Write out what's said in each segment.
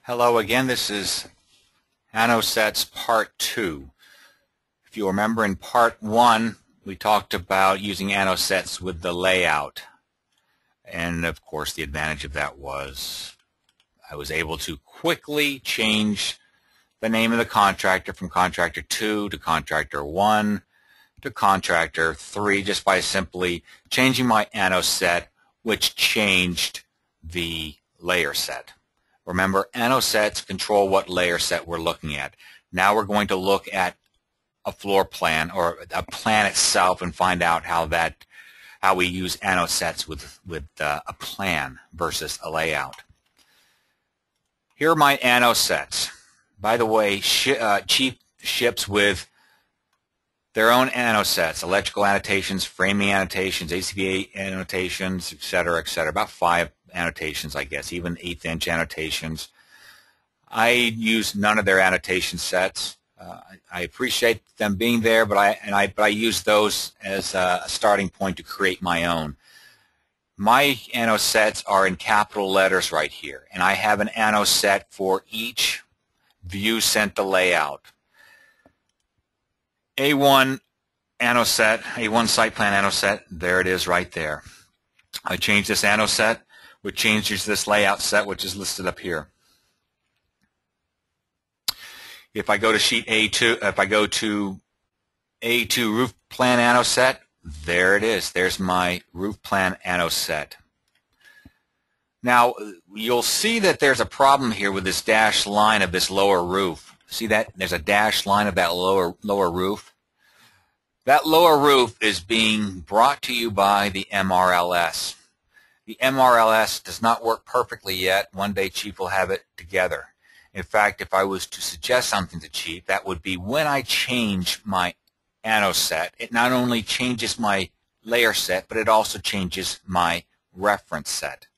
Hello again, this is Annosets Part 2. If you remember in Part 1, we talked about using Annosets with the layout. And of course the advantage of that was I was able to quickly change the name of the contractor from Contractor 2 to Contractor 1 to Contractor 3 just by simply changing my Annoset, which changed the layer set. Remember, Annosets control what layer set we're looking at. Now we're going to look at a floor plan or a plan itself and find out how we use Annosets with a plan versus a layout. Here are my Annosets. By the way, Chief ships with their own Annosets, electrical annotations, framing annotations, ACBA annotations, etc., about 5 annotations, I guess, even 1/8-inch annotations. I use none of their annotation sets. I appreciate them being there, but I use those as a starting point to create my own. My Annosets are in capital letters right here, and I have an Annoset for each view sent to layout. A1 Annoset, A1 site plan Annoset, there it is right there. I changed this Annoset, which changes this layout set, which is listed up here. If I go to sheet A2, if I go to A2 roof plan Annoset, there it is. There's my roof plan Annoset. Now, you'll see that there's a problem here with this dashed line of this lower roof. See that? There's a dashed line of that lower roof. That lower roof is being brought to you by the MRLS. The MRLS does not work perfectly yet. One day Chief will have it together. In fact, if I was to suggest something to Chief, that would be when I change my Annoset, it not only changes my layer set, but it also changes my reference set.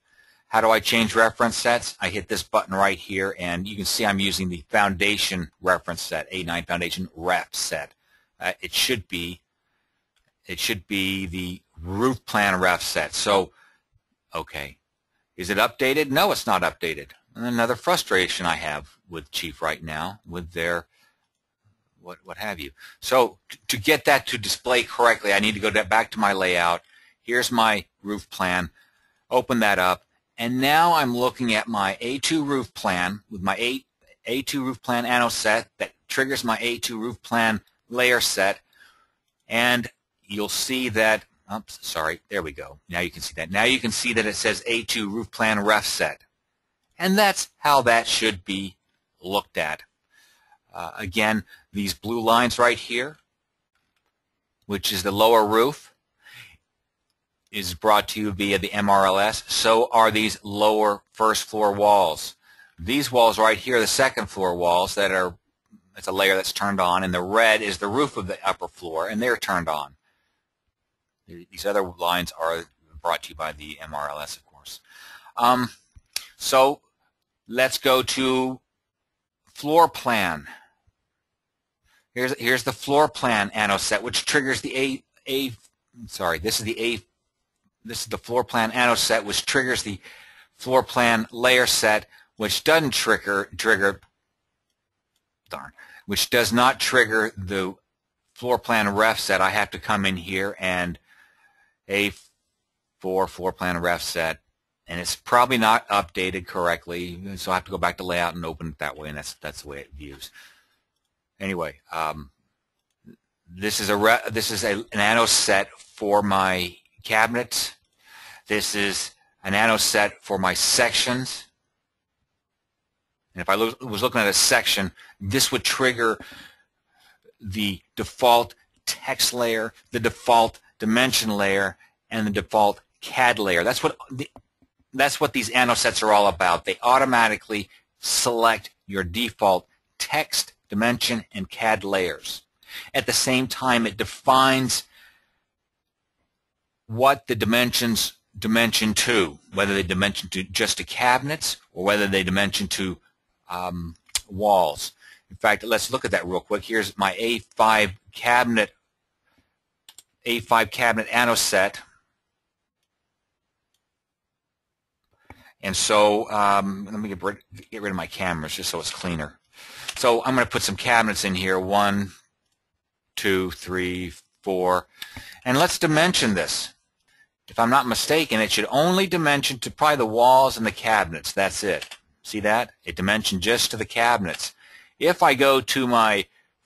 How do I change reference sets? I hit this button right here, and you can see I'm using the foundation reference set, A9 foundation ref set. It should be the roof plan ref set. So, okay, is it updated? No, it's not updated. And another frustration I have with Chief right now with their what have you. So to get that to display correctly, I need to go back to my layout. Here's my roof plan. Open that up. And now I'm looking at my A2 roof plan with my A2 roof plan Annoset that triggers my A2 roof plan layer set. And you'll see that, oops, sorry, there we go. Now you can see that. Now you can see that it says A2 roof plan ref set. And that's how that should be looked at. Again, these blue lines right here, which is the lower roof, is brought to you via the MRLS. So are these lower first floor walls. These walls right here, the second floor walls that are, it's a layer that's turned on, and the red is the roof of the upper floor, and they're turned on. These other lines are brought to you by the MRLS, of course. So let's go to floor plan. Here's the floor plan Annoset, which triggers the this is the floor plan Annoset, which triggers the floor plan layer set, which doesn't which does not trigger the floor plan ref set. I have to come in here and A4 floor plan ref set, and it's probably not updated correctly, so I have to go back to layout and open it that way, and that's the way it views. Anyway, this is an Annoset for my cabinets. This is an Annoset for my sections. And if I was looking at a section, this would trigger the default text layer, the default dimension layer, and the default CAD layer. That's what these Annosets are all about. They automatically select your default text, dimension, and CAD layers. At the same time, it defines what the dimensions dimension to, whether they dimension to just to cabinets or whether they dimension to walls. In fact, let's look at that real quick. Here's my A5 cabinet Annoset. And so let me get rid of my cameras just so it's cleaner. So I'm going to put some cabinets in here, 1, 2, 3, 4, and let's dimension this. If I'm not mistaken, it should only dimension to probably the walls and the cabinets. That's it. See that? It dimensioned just to the cabinets. If I go to my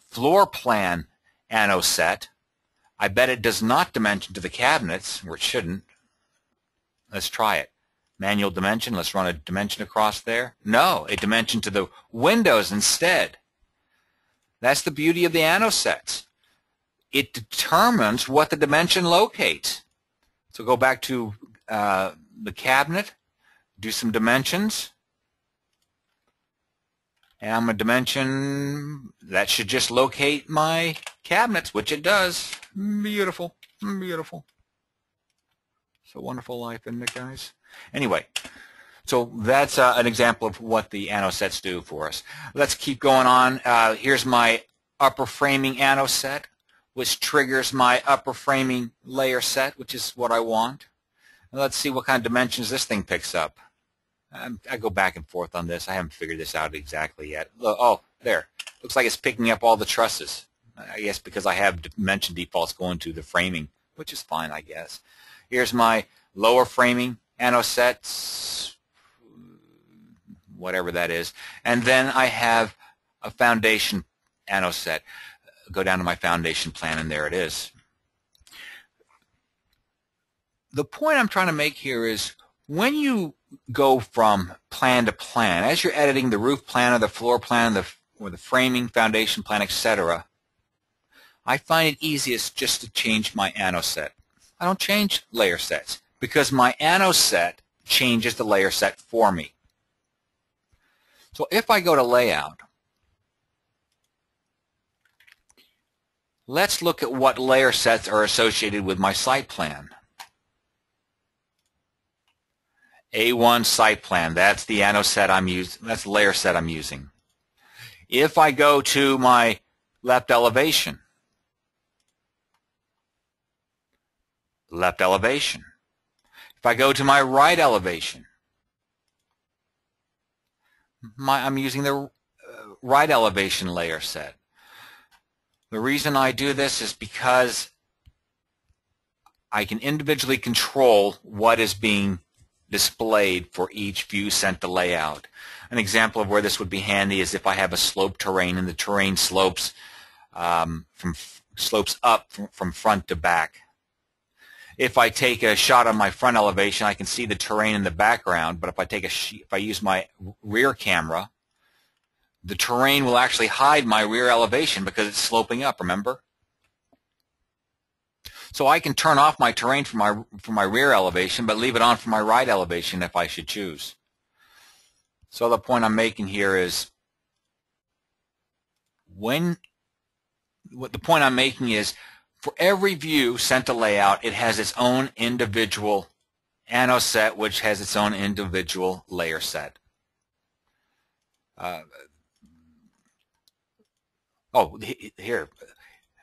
floor plan anno set, I bet it does not dimension to the cabinets, or it shouldn't. Let's try it. Manual dimension, let's run a dimension across there. No, it dimensioned to the windows instead. That's the beauty of the anno sets. It determines what the dimension locates. So go back to the cabinet, do some dimensions, and I'm going to dimension, that should just locate my cabinets, which it does. Beautiful, beautiful. It's a wonderful life, isn't it, guys? Anyway, so that's an example of what the anno sets do for us. Let's keep going on. Here's my upper framing anno set, which triggers my upper framing layer set, which is what I want. And let's see what kind of dimensions this thing picks up. I go back and forth on this. I haven't figured this out exactly yet. Oh, there. Looks like it's picking up all the trusses. I guess because I have dimension defaults going to the framing, which is fine, I guess. Here's my lower framing anno sets, whatever that is. And then I have a foundation anno set. Go down to my foundation plan, and there it is. The point I'm trying to make here is when you go from plan to plan, as you're editing the roof plan or the floor plan or the framing, foundation plan, etc., I find it easiest just to change my anno set. I don't change layer sets because my anno set changes the layer set for me. So if I go to layout, let's look at what layer sets are associated with my site plan. A1 site plan, that's the anno set I'm using, that's the layer set I'm using. If I go to my left elevation, left elevation. If I go to my right elevation, I'm using the right elevation layer set. The reason I do this is because I can individually control what is being displayed for each view sent to layout. An example of where this would be handy is if I have a sloped terrain and the terrain slopes up from front to back. If I take a shot on my front elevation, I can see the terrain in the background, but if I use my rear camera, the terrain will actually hide my rear elevation because it's sloping up, remember? So I can turn off my terrain for my rear elevation, but leave it on for my right elevation if I should choose. So the point I'm making here is for every view sent to layout, it has its own individual anno set, which has its own individual layer set.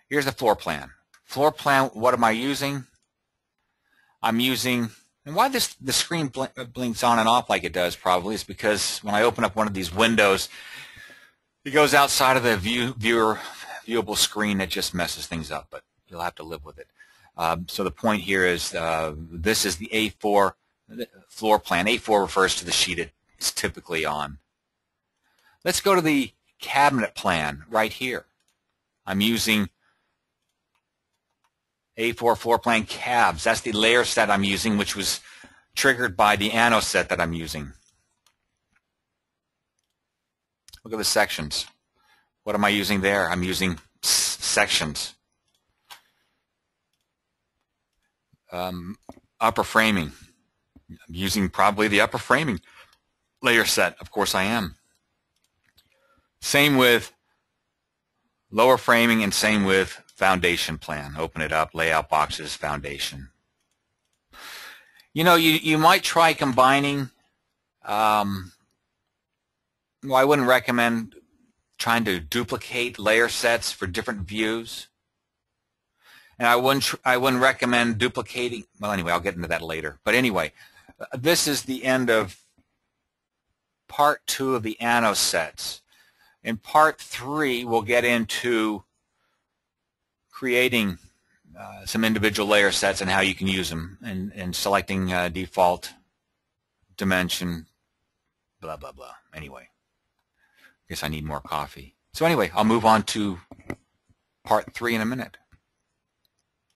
Here's the floor plan. Floor plan, what am I using? I'm using, and why the screen blinks on and off like it does probably is because when I open up one of these windows, it goes outside of the viewable screen. It just messes things up, but you'll have to live with it. So the point here is this is the A4 floor plan. A4 refers to the sheet it's typically on. Let's go to the cabinet plan right here. I'm using A4 floor plan cabs. That's the layer set I'm using, which was triggered by the anno set that I'm using. Look at the sections. What am I using there? I'm using sections. Upper framing. I'm using probably the upper framing layer set. Of course I am. Same with lower framing and same with foundation plan. Open it up, layout boxes, foundation. You know, you might try combining. Well, I wouldn't recommend trying to duplicate layer sets for different views. And I wouldn't recommend duplicating. Well, anyway, I'll get into that later. But anyway, this is the end of part 2 of the anno sets. In part 3, we'll get into creating some individual layer sets and how you can use them, and selecting default dimension, blah, blah, blah. Anyway, I guess I need more coffee. So anyway, I'll move on to part 3 in a minute.